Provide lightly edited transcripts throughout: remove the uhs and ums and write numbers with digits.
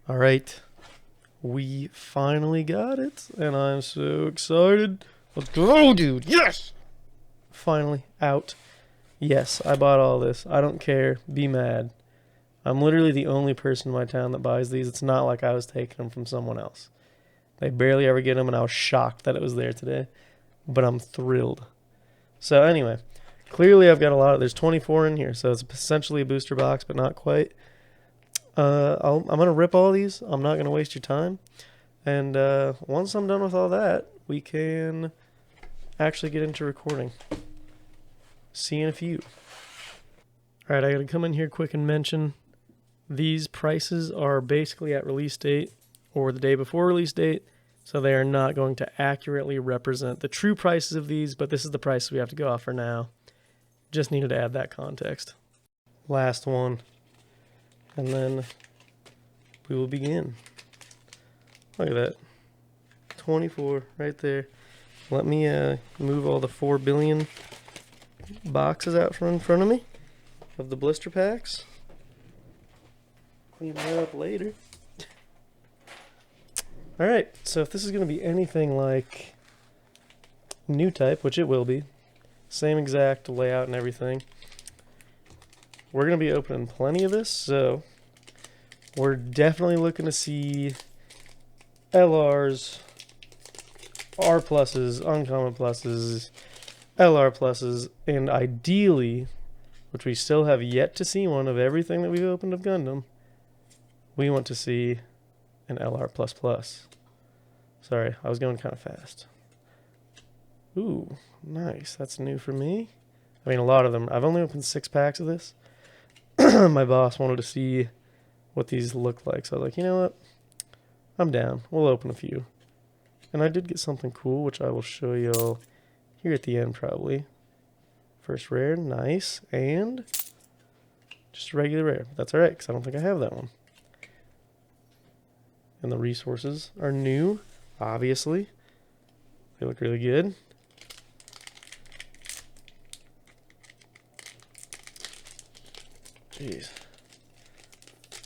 All right, we finally got it, and I'm so excited. Let's go, dude. Yes! Finally out. Yes, I bought all this. I don't care. Be mad. I'm literally the only person in my town that buys these. It's not like I was taking them from someone else. They barely ever get them, and I was shocked that it was there today. But I'm thrilled. So anyway, clearly I've got a lot. There's 24 in here, so it's essentially a booster box, but not quite. I'm gonna rip all these. I'm not gonna waste your time. And once I'm done with all that, we can actually get into recording. See you in a few. All right, I gotta come in here quick and mention these prices are basically at release date or the day before release date, so they are not going to accurately represent the true prices of these, but this is the price we have to go off for now. Just needed to add that context. Last one. And then we will begin. Look at that. 24 right there. Let me move all the 4 billion boxes out from in front of me of the blister packs. Clean that up later. Alright, so if this is going to be anything like new type, which it will be, same exact layout and everything, we're going to be opening plenty of this, so we're definitely looking to see LRs, R pluses, uncommon pluses, LR pluses, and ideally, which we still have yet to see one of everything that we've opened of Gundam, we want to see an LR plus plus. Sorry, I was going kind of fast. Ooh, nice. That's new for me. I mean, a lot of them. I've only opened 6 packs of this. My boss wanted to see what these look like, so I was like, you know what? I'm down. We'll open a few. And I did get something cool, which I will show you all here at the end, probably. First rare, nice, and just a regular rare. But that's alright, because I don't think I have that one. And the resources are new, obviously. They look really good. Jeez.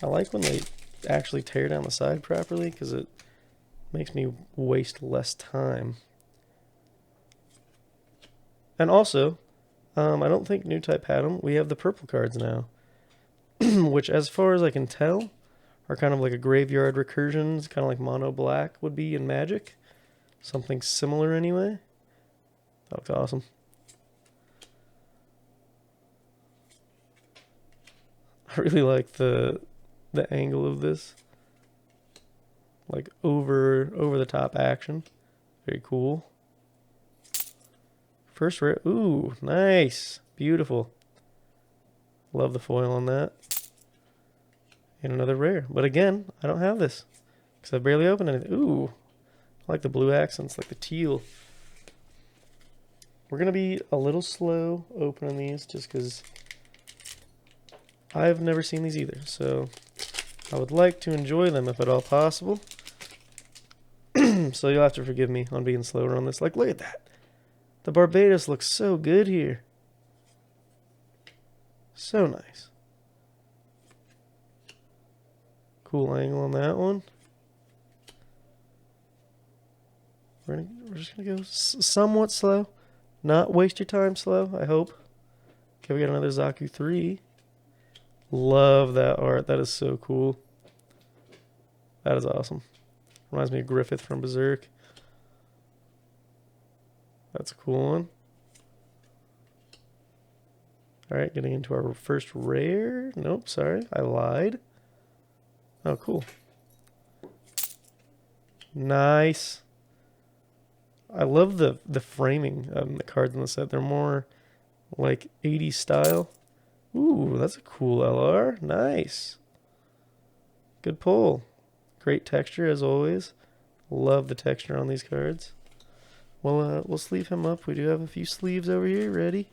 I like when they actually tear down the side properly because it makes me waste less time. And also, I don't think new type had them. We have the purple cards now, which as far as I can tell are kind of like a graveyard recursions, kind of like mono black would be in Magic. Something similar anyway. That looks awesome. I really like the angle of this. Like over the top action. Very cool. First rare. Ooh, nice. Beautiful. Love the foil on that. And another rare. But again, I don't have this. Because I've barely opened anything. Ooh. I like the blue accents, like the teal. We're going to be a little slow opening these just because I've never seen these either. So I would like to enjoy them if at all possible. So you'll have to forgive me on being slower on this. Like, look at that. The Barbados looks so good here. So nice. Cool angle on that one. We're just going to go somewhat slow. Not waste your time slow, I hope. Okay, we got another Zaku 3. Love that art. That is so cool. That is awesome. Reminds me of Griffith from Berserk. That's a cool one. Alright, getting into our first rare. Nope, sorry. I lied. Oh, cool. Nice. I love the framing of the cards in the set. They're more like 80s style. Ooh, that's a cool LR. Nice. Good pull. Great texture as always. Love the texture on these cards. Well, we'll sleeve him up. We do have a few sleeves over here ready.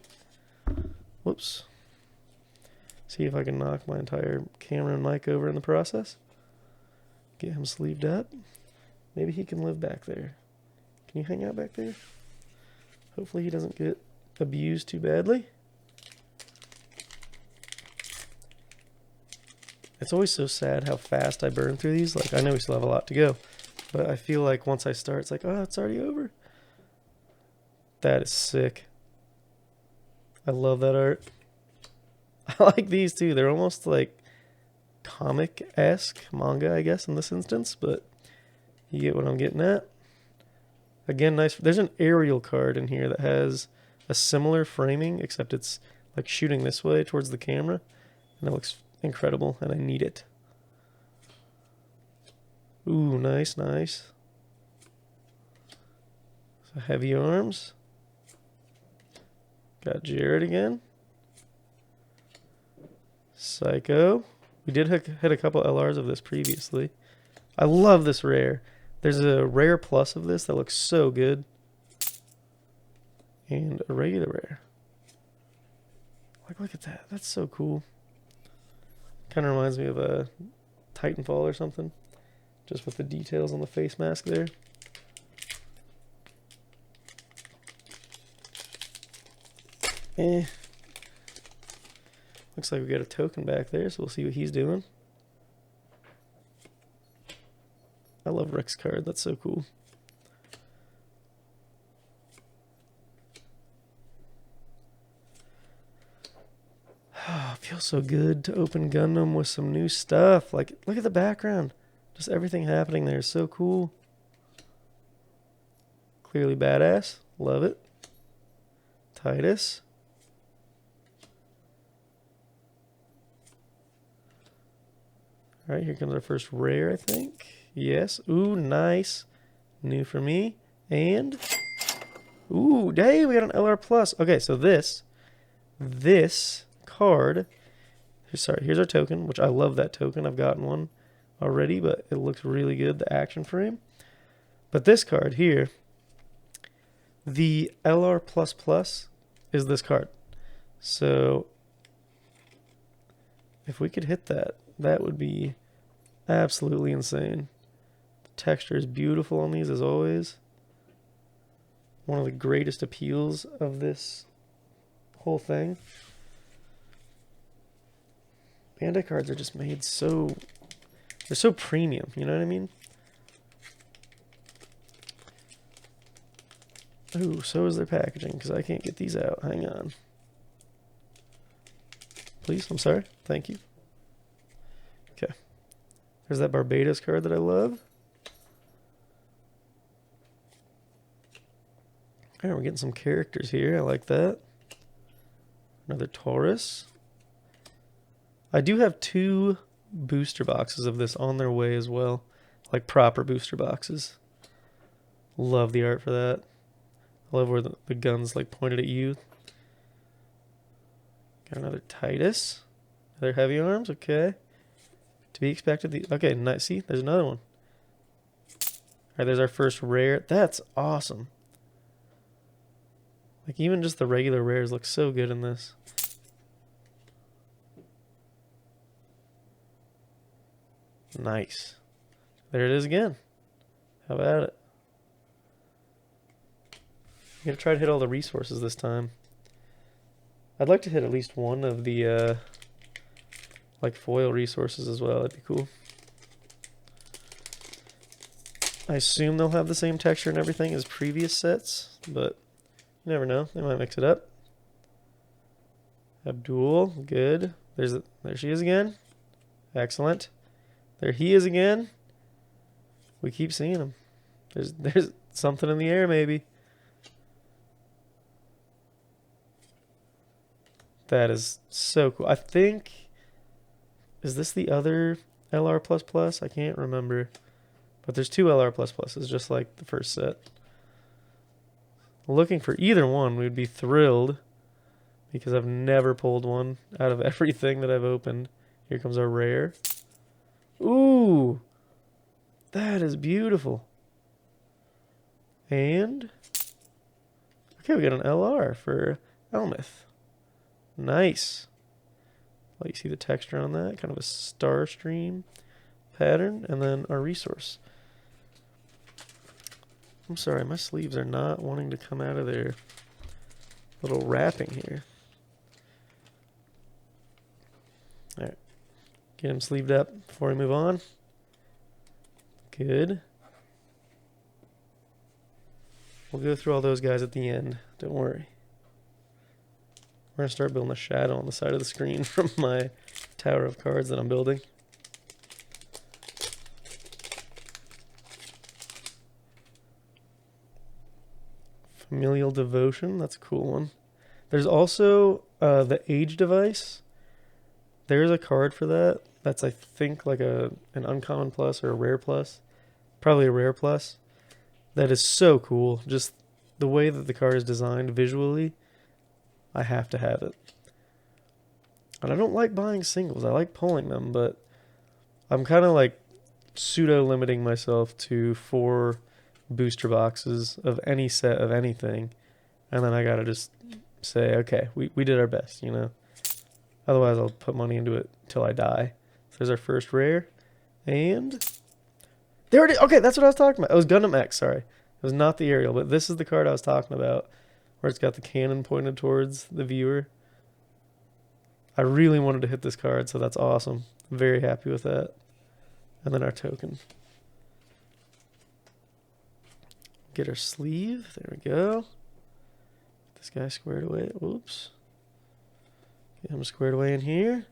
Whoops. See if I can knock my entire camera and mic over in the process. Get him sleeved up. Maybe he can live back there. Can you hang out back there? Hopefully he doesn't get abused too badly. It's always so sad how fast I burn through these. Like, I know we still have a lot to go, but I feel like once I start, it's like, oh, it's already over. That is sick. I love that art. I like these too. They're almost like comic-esque manga, I guess, in this instance, but you get what I'm getting at. Again, nice. There's an aerial card in here that has a similar framing, except it's like shooting this way towards the camera, and it looks incredible, and I need it. Ooh, nice, nice. So heavy arms. Got Jared again. Psycho. We did hit a couple LRs of this previously. I love this rare. There's a rare plus of this that looks so good. And a regular rare. Like, look at that. That's so cool. Kind of reminds me of a Titanfall or something. Just with the details on the face mask there. Looks like we got a token back there, so we'll see what he's doing. I love Rick's card. That's so cool. Oh, it feels so good to open Gundam with some new stuff. Like, look at the background. Just everything happening there is so cool. Clearly badass. Love it. Titus. Alright, here comes our first rare, I think. Yes. Ooh, nice. New for me. And... ooh, dang, we got an LR plus. Okay, so this card... sorry, here's our token, which I love that token. I've gotten one already, but it looks really good, the action frame. But this card here, the LR plus plus is this card. So if we could hit that, that would be absolutely insane. The texture is beautiful on these as always. One of the greatest appeals of this whole thing. Bandai cards are just made so... they're so premium, you know what I mean? Ooh, so is their packaging, because I can't get these out. Hang on. Please, I'm sorry. Thank you. Okay. There's that Barbados card that I love. Alright, we're getting some characters here. I like that. Another Taurus. I do have 2 booster boxes of this on their way as well. Like proper booster boxes. Love the art for that. I love where the gun's like pointed at you. Got another Titus. Another heavy arms, okay. To be expected. Okay, nice. See, there's another one. Alright, there's our first rare. That's awesome. Like, even just the regular rares look so good in this. Nice. There it is again. How about it? I'm going to try to hit all the resources this time. I'd like to hit at least one of the like foil resources as well. That'd be cool. I assume they'll have the same texture and everything as previous sets, but you never know. They might mix it up. Abdul, good. There she is again. Excellent. There he is again. We keep seeing him. There's something in the air, maybe. That is so cool. I think... is this the other LR++? I can't remember. But there's 2 LR++s, just like the first set. Looking for either one, we'd be thrilled. Because I've never pulled one out of everything that I've opened. Here comes our rare. Ooh! That is beautiful. And... okay, we got an LR for Elmith. Nice. Well, you see the texture on that, kind of a star stream pattern, and then our resource. I'm sorry, my sleeves are not wanting to come out of their little wrapping here. Alright. Get him sleeved up before we move on. Good. We'll go through all those guys at the end. Don't worry. We're going to start building a shadow on the side of the screen from my tower of cards that I'm building. Familial Devotion. That's a cool one. There's also the Age Device. There's a card for that. That's, I think, like an uncommon plus or a rare plus. Probably a rare plus. That is so cool. Just the way that the card is designed visually, I have to have it. And I don't like buying singles. I like pulling them, but I'm kind of like pseudo limiting myself to 4 booster boxes of any set of anything. And then I got to just say, okay, we did our best, you know. Otherwise, I'll put money into it till I die. So there's our first rare. And there it is. Okay, that's what I was talking about. It was Gundam X, sorry. It was not the aerial, but this is the card I was talking about, where it's got the cannon pointed towards the viewer. I really wanted to hit this card, so that's awesome. I'm very happy with that. And then our token. Get our sleeve. There we go. This guy squared away. Oops. Get him squared away in here.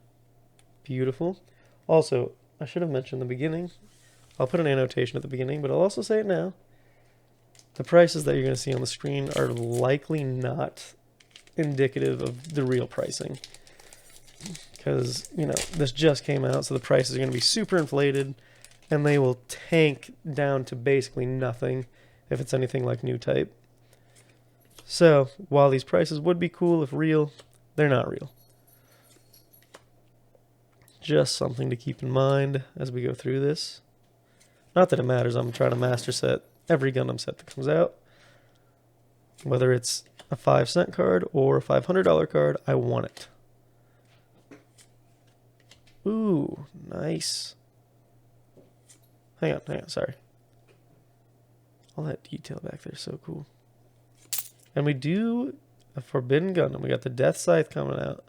Beautiful. Also, I should have mentioned in the beginning. I'll put an annotation at the beginning, but I'll also say it now. The prices that you're going to see on the screen are likely not indicative of the real pricing. Because, you know, this just came out, so the prices are going to be super inflated, and they will tank down to basically nothing if it's anything like new type. So, while these prices would be cool if real, they're not real. Just something to keep in mind as we go through this. Not that it matters, I'm trying to master set every Gundam set that comes out. Whether it's a 5-cent card or a $500 card, I want it. Ooh, nice. Hang on, sorry. All that detail back there is so cool. And we do a Forbidden Gundam. We got the Death Scythe coming out.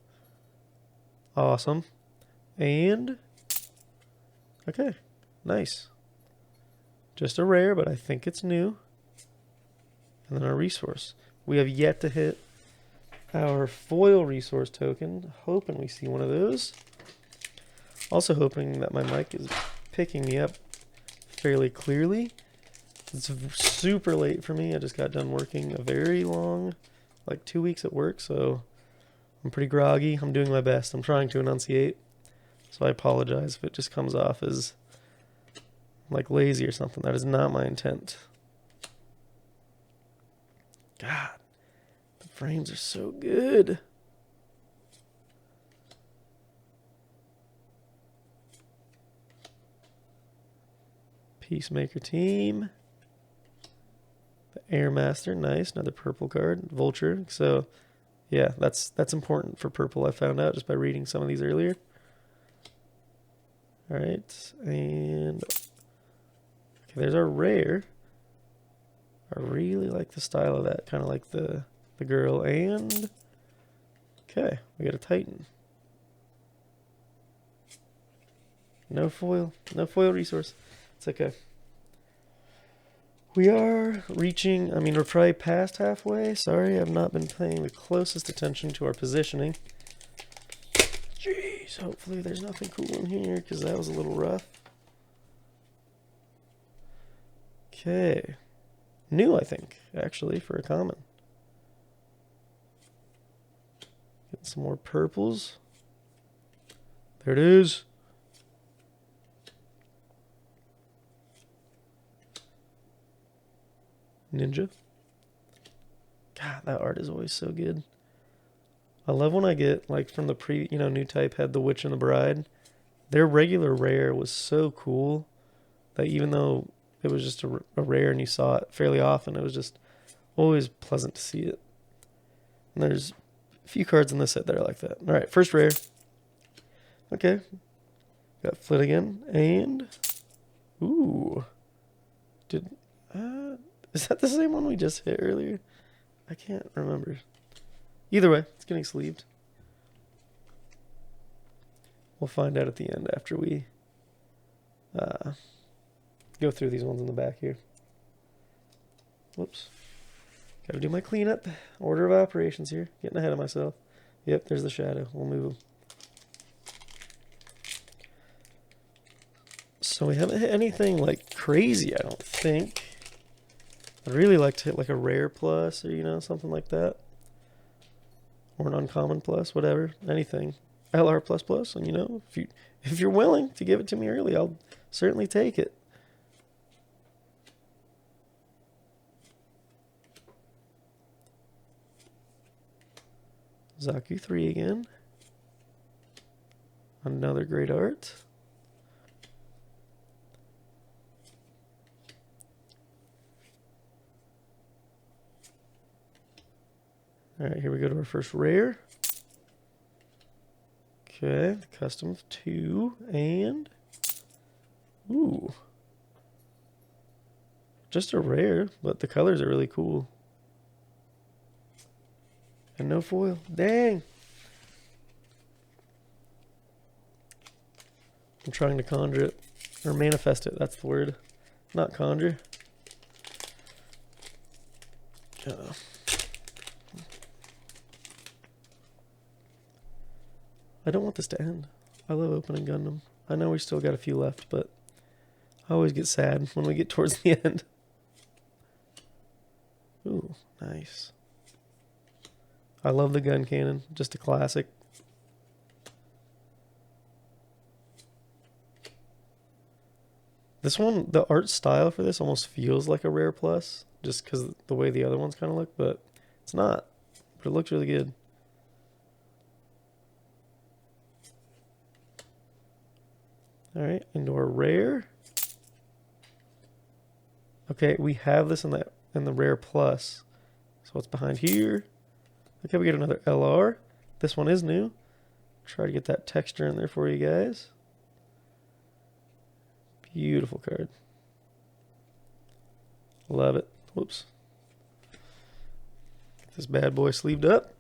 Awesome. And, okay, nice. Just a rare, but I think it's new. And then our resource. We have yet to hit our foil resource token. Hoping we see one of those. Also hoping that my mic is picking me up fairly clearly. It's super late for me. I just got done working a very long, like 2 weeks at work, so I'm pretty groggy. I'm doing my best. I'm trying to enunciate. So I apologize if it just comes off as like lazy or something. That is not my intent. God, the frames are so good. Peacemaker team. The Air Master, nice. Another purple card. Vulture. So, yeah, that's important for purple. I found out just by reading some of these earlier. All right, and okay, there's our rare. I really like the style of that, kind of like the girl. And okay, we got a Titan. No foil resource. It's okay. We are reaching, I mean, we're probably past halfway. Sorry, I've not been paying the closest attention to our positioning. Jeez, hopefully there's nothing cool in here, because that was a little rough. Okay. New, I think, actually, for a common. Get some more purples. There it is. Ninja. God, that art is always so good. I love when I get, like, from the new type had the Witch and the Bride. Their regular rare was so cool that even though it was just a rare and you saw it fairly often, it was just always pleasant to see it. And there's a few cards in this set that are like that. All right, first rare. Okay. Got Flit again. And, ooh. Is that the same one we just hit earlier? I can't remember. Either way, it's getting sleeved. We'll find out at the end after we go through these ones in the back here. Whoops. Gotta do my cleanup. Order of operations here. Getting ahead of myself. Yep, there's the shadow. We'll move them. So we haven't hit anything like crazy, I don't think. I'd really like to hit like a rare plus or, you know, something like that. Or an uncommon plus, whatever. Anything. LR plus plus, and you know, if you're willing to give it to me early, I'll certainly take it. Zaku 3 again. Another great art. Alright, here we go to our first rare. Okay, the custom of 2, and... Ooh. Just a rare, but the colors are really cool. And no foil. Dang! I'm trying to conjure it. Or manifest it, that's the word. Not conjure. I don't want this to end. I love opening Gundam. I know we still got a few left, but I always get sad when we get towards the end. Ooh, nice. I love the gun cannon. Just a classic. This one, the art style for this almost feels like a rare plus, just because the way the other ones kind of look, but it's not. But it looks really good. Alright, into our rare. Okay, we have this in the rare plus. So what's behind here? Okay, we get another LR. This one is new. Try to get that texture in there for you guys. Beautiful card. Love it. Whoops. Get this bad boy sleeved up.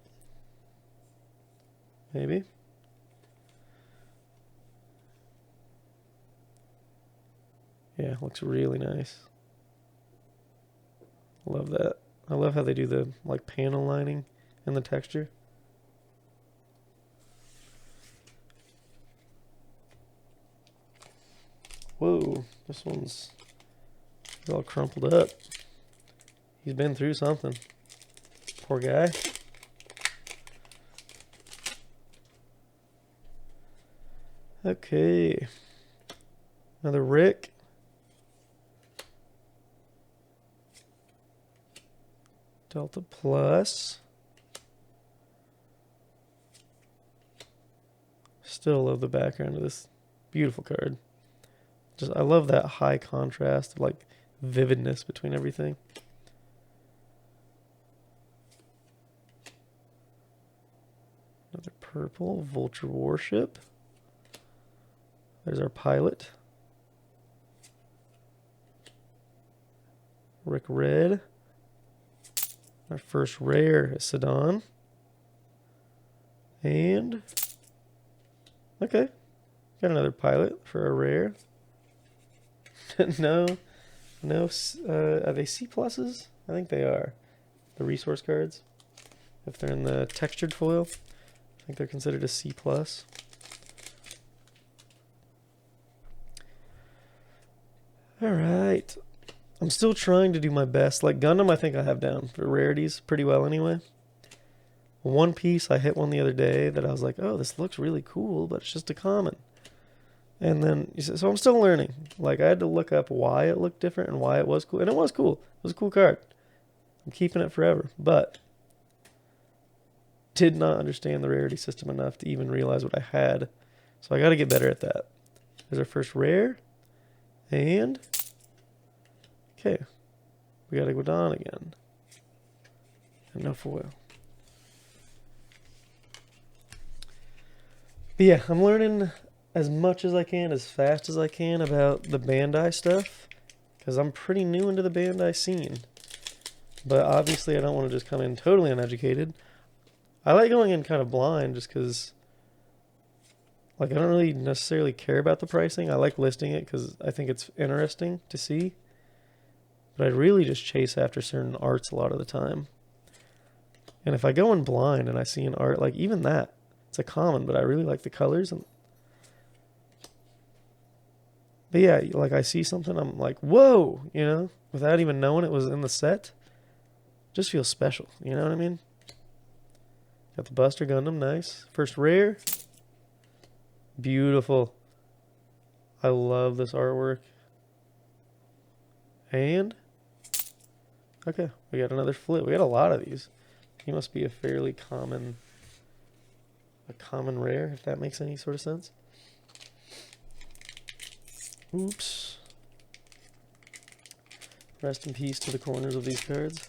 Maybe. Yeah, looks really nice. Love that. I love how they do the like panel lining and the texture. Whoa, this one's all crumpled up. He's been through something. Poor guy. Okay. Another Rick. Delta Plus. Still love the background of this beautiful card. Just I love that high contrast, like vividness between everything. Another purple Vulture Warship. There's our pilot. Rick Red. Our first rare is Sedan. And okay, got another pilot for a rare. no, are they C pluses? I think they are. The resource cards, if they're in the textured foil, I think they're considered a C plus. All right. I'm still trying to do my best. Like Gundam, I think I have down for rarities pretty well anyway. One Piece, I hit one the other day that I was like, oh, this looks really cool, but it's just a common. And then, so I'm still learning. Like I had to look up why it looked different and why it was cool. And it was cool. It was a cool card. I'm keeping it forever. But did not understand the rarity system enough to even realize what I had. So I got to get better at that. There's our first rare. And okay, we got to go down again. And no foil. But yeah, I'm learning as much as I can, as fast as I can about the Bandai stuff, because I'm pretty new into the Bandai scene. But obviously I don't want to just come in totally uneducated. I like going in kind of blind just because, Like, I don't really necessarily care about the pricing. I like listing it because I think it's interesting to see. But I really just chase after certain arts a lot of the time. And if I go in blind and I see an art, like even that, it's a common, but I really like the colors. But yeah, like I see something, I'm like, whoa, you know, without even knowing it was in the set. Just feels special, you know what I mean? Got the Buster Gundam, nice. First rare. Beautiful. I love this artwork. And okay, we got another flip. We got a lot of these. He must be a fairly common rare, if that makes any sort of sense. Oops. Rest in peace to the corners of these cards.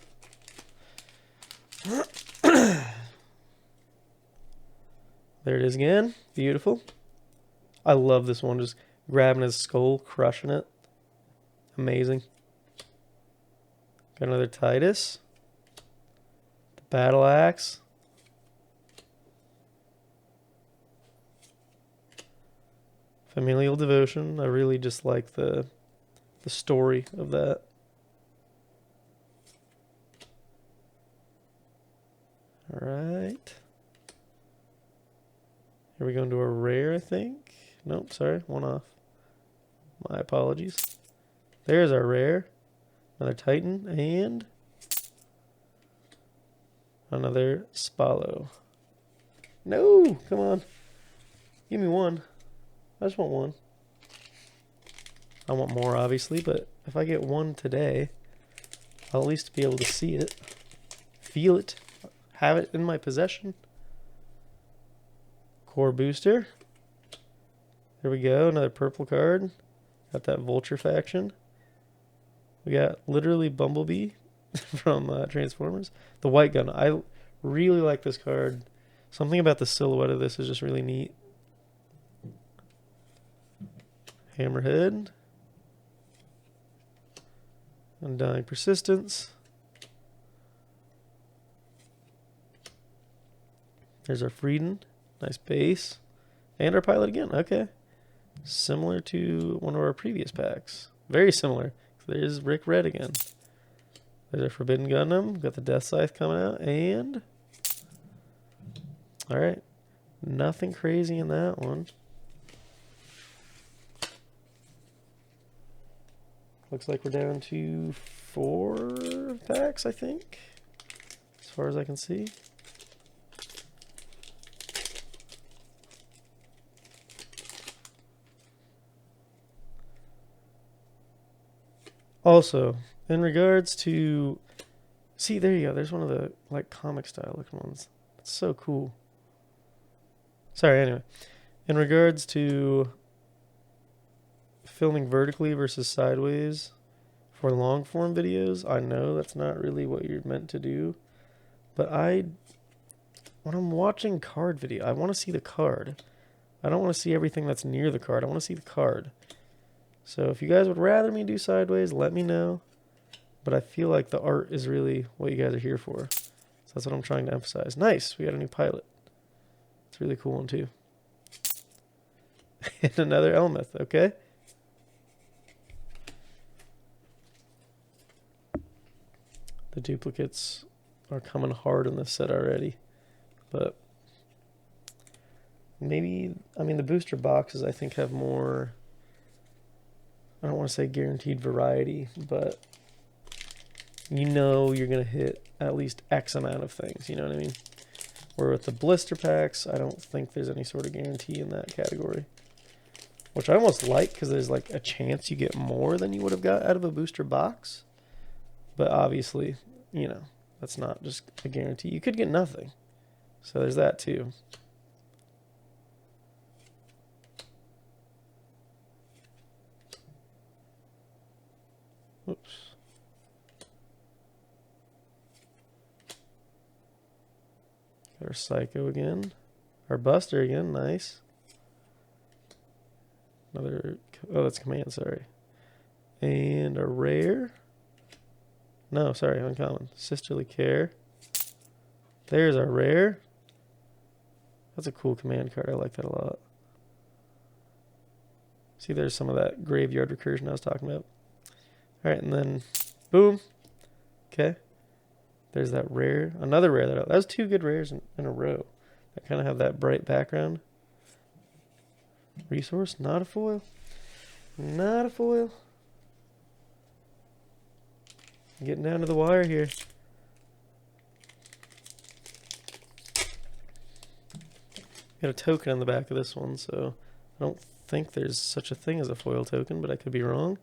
There it is again. Beautiful. I love this one. Just grabbing his skull, crushing it. Amazing. Got another Titus. The battle axe. Familial devotion. I really just like the story of that. Alright. Here we go into a rare, I think. Nope, sorry, one off. My apologies. There's our rare. Another Titan and another Spallo. No, come on. Give me one. I just want one. I want more, obviously, but if I get one today, I'll at least be able to see it, feel it, have it in my possession. Core booster. There we go, another purple card. Got that Vulture faction. We got literally Bumblebee from Transformers. The white gun. I really like this card. Something about the silhouette of this is just really neat. Hammerhead. Undying Persistence. There's our Frieden. Nice base. And our pilot again. Okay. Similar to one of our previous packs. Very similar. There's Rick Red again. There's our Forbidden Gundam. Got the Death Scythe coming out. And alright. Nothing crazy in that one. Looks like we're down to 4 packs, I think. As far as I can see. Also, in regards to... See, there you go. There's one of the, like, comic style looking ones. It's so cool. Sorry, anyway. In regards to filming vertically versus sideways for long form videos, I know that's not really what you're meant to do. But when I'm watching card video, I want to see the card. I don't want to see everything that's near the card. I want to see the card. So if you guys would rather me do sideways, let me know. But I feel like the art is really what you guys are here for. So that's what I'm trying to emphasize. Nice, we got a new pilot. It's a really cool one too. And another Elmeth, okay? The duplicates are coming hard in this set already. But maybe, I mean, the booster boxes I think have more... I don't want to say guaranteed variety, but you know you're going to hit at least X amount of things, you know what I mean? Where with the blister packs, I don't think there's any sort of guarantee in that category. Which I almost like because there's like a chance you get more than you would have got out of a booster box. But obviously, you know, that's not just a guarantee. You could get nothing. So there's that too. Oops. Got our Psycho again. Our Buster again, nice. Another, oh, that's command, sorry. And a rare. No, sorry, uncommon. Sisterly Care. There's our rare. That's a cool command card. I like that a lot. See, there's some of that graveyard recursion I was talking about. Alright, and then boom. Okay. There's that rare. Another rare. That was 2 good rares in a row. That kind of have that bright background. Resource, not a foil. Not a foil. Getting down to the wire here. Got a token on the back of this one, so I don't think there's such a thing as a foil token, but I could be wrong.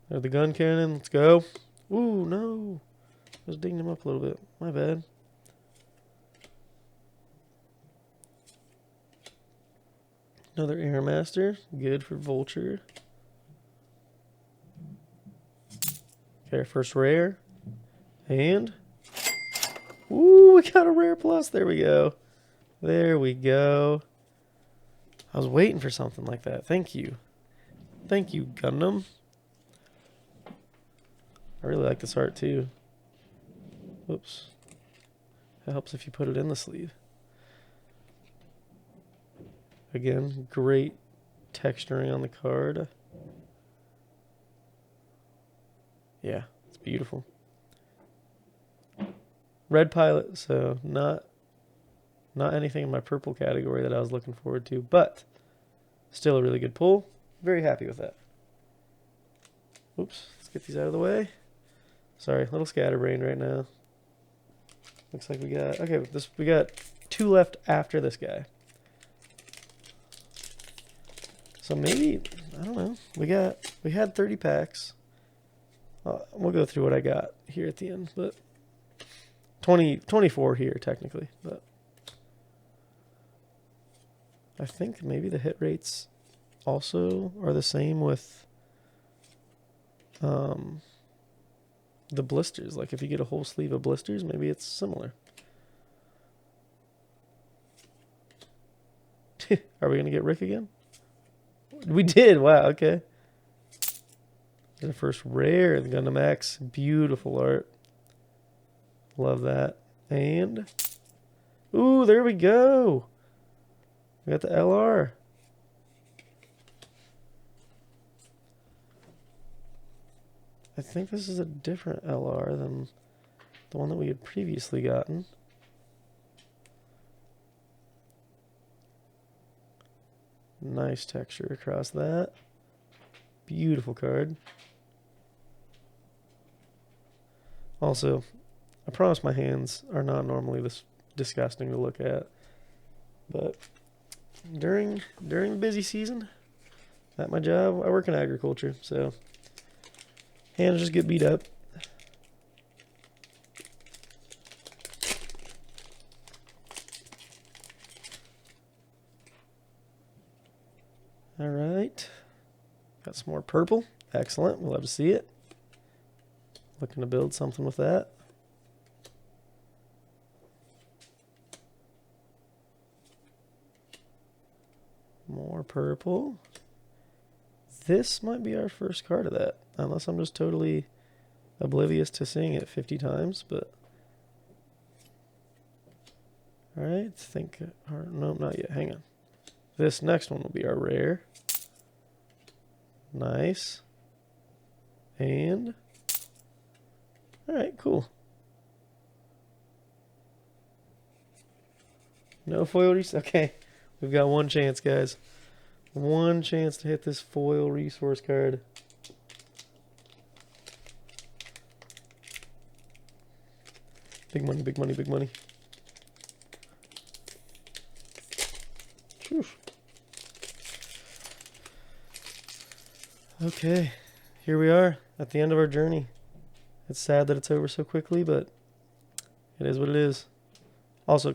There's the gun cannon. Let's go. Ooh, no. I was digging him up a little bit. My bad. Another Airmaster. Good for Vulture. Okay, first rare. And... ooh, we got a rare plus. There we go. There we go. I was waiting for something like that. Thank you. Thank you, Gundam. I really like this art too. Whoops. It helps if you put it in the sleeve. Again, great texturing on the card. Yeah, it's beautiful. Red Pilot, so not anything in my purple category that I was looking forward to, but still a really good pull. Very happy with that. Oops, let's get these out of the way. Sorry, a little scatterbrained right now. Looks like we got, okay, we got 2 left after this guy. So maybe, I don't know, we had 30 packs. We'll go through what I got here at the end, but 24 here technically, but I think maybe the hit rates also are the same with the blisters. Like if you get a whole sleeve of blisters, maybe it's similar. Are we gonna get Rick again? We did. Wow. Okay. The first rare, the Gundam X. Beautiful art. Love that. And ooh, there we go. We got the LR. I think this is a different LR than the one that we had previously gotten. Nice texture across that. Beautiful card. Also, I promise my hands are not normally this disgusting to look at, but during the busy season at my job, I work in agriculture, so hands just get beat up. All right, got some more purple. Excellent. We'll have to see it. Looking to build something with that. More purple. This might be our first card of that, unless I'm just totally oblivious to seeing it 50 times, but all right, think, nope, not yet, hang on. This next one will be our rare. Nice. And all right, cool. No foil resource. Okay, we've got one chance, guys. One chance to hit this foil resource card. Big money, big money, big money. Whew. Okay, here we are at the end of our journey. It's sad that it's over so quickly, but it is what it is. Also,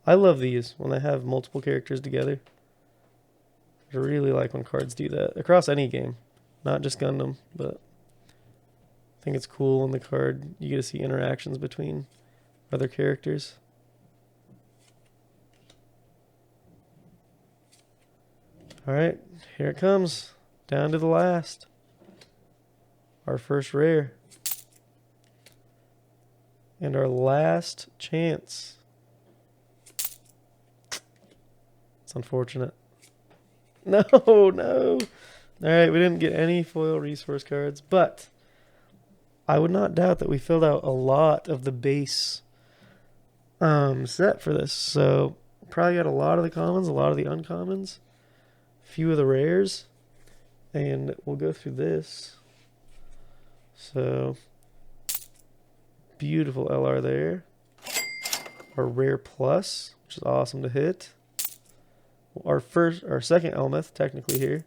I love these when they have multiple characters together. I really like when cards do that across any game, not just Gundam, but I think it's cool when the card, you get to see interactions between other characters. All right, here it comes, down to the last. Our first rare. And our last chance. It's unfortunate. No, no. Alright, we didn't get any foil resource cards, but I would not doubt that we filled out a lot of the base set for this. So probably got a lot of the commons, a lot of the uncommons, a few of the rares, and we'll go through this. So beautiful LR there. Our rare plus, which is awesome to hit. Our second Elmeth technically here.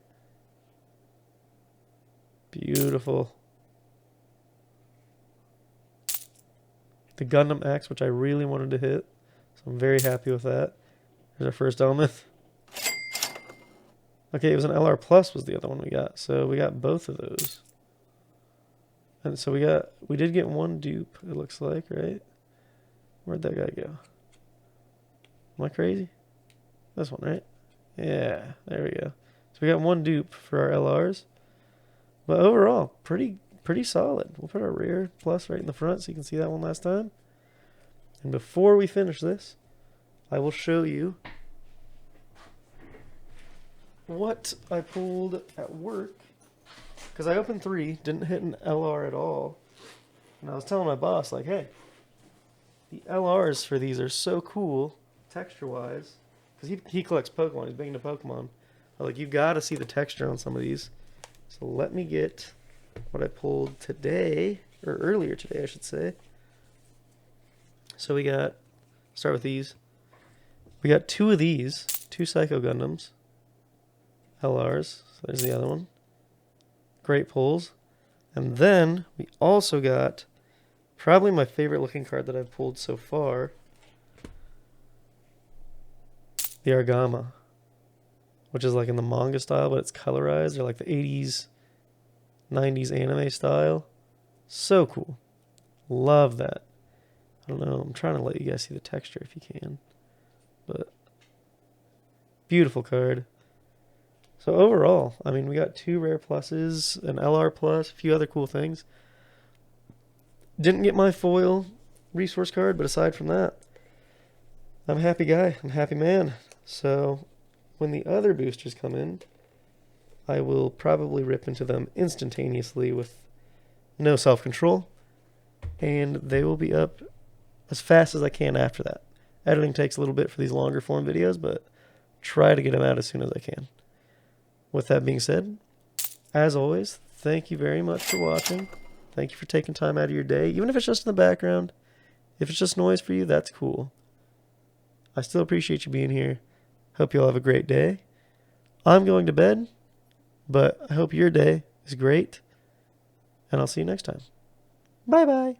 Beautiful. The Gundam X, which I really wanted to hit, so I'm very happy with that. There's our first Elmeth. Okay, it was an LR plus was the other one we got, so we got both of those. And so we did get one dupe, it looks like, right? Where'd that guy go? Am I crazy? This one, right? Yeah, there we go. So we got one dupe for our LRs. But overall, pretty solid. We'll put our rare plus right in the front so you can see that one last time. And before we finish this, I will show you what I pulled at work. Because I opened 3, didn't hit an LR at all. And I was telling my boss, like, hey, the LRs for these are so cool, texture-wise. Because he collects Pokemon, he's big into Pokemon. I'm like, you've got to see the texture on some of these. So let me get what I pulled today, or earlier today, I should say. So we got, start with these. We got 2 of these, 2 Psycho Gundams, LRs. So there's the other one. Great pulls. And then we also got probably my favorite looking card that I've pulled so far, the Argama, which is like in the manga style, but it's colorized. They're like the 80s, 90s anime style. So cool. Love that. I don't know. I'm trying to let you guys see the texture if you can. But beautiful card. So overall, I mean, we got 2 rare pluses, an LR plus, a few other cool things. Didn't get my foil resource card, but aside from that, I'm a happy guy. I'm a happy man. So when the other boosters come in, I will probably rip into them instantaneously with no self-control, and they will be up as fast as I can after that. Editing takes a little bit for these longer form videos, but try to get them out as soon as I can. With that being said, as always, thank you very much for watching. Thank you for taking time out of your day, even if it's just in the background. If it's just noise for you, that's cool. I still appreciate you being here. Hope you all have a great day. I'm going to bed, but I hope your day is great, and I'll see you next time. Bye-bye.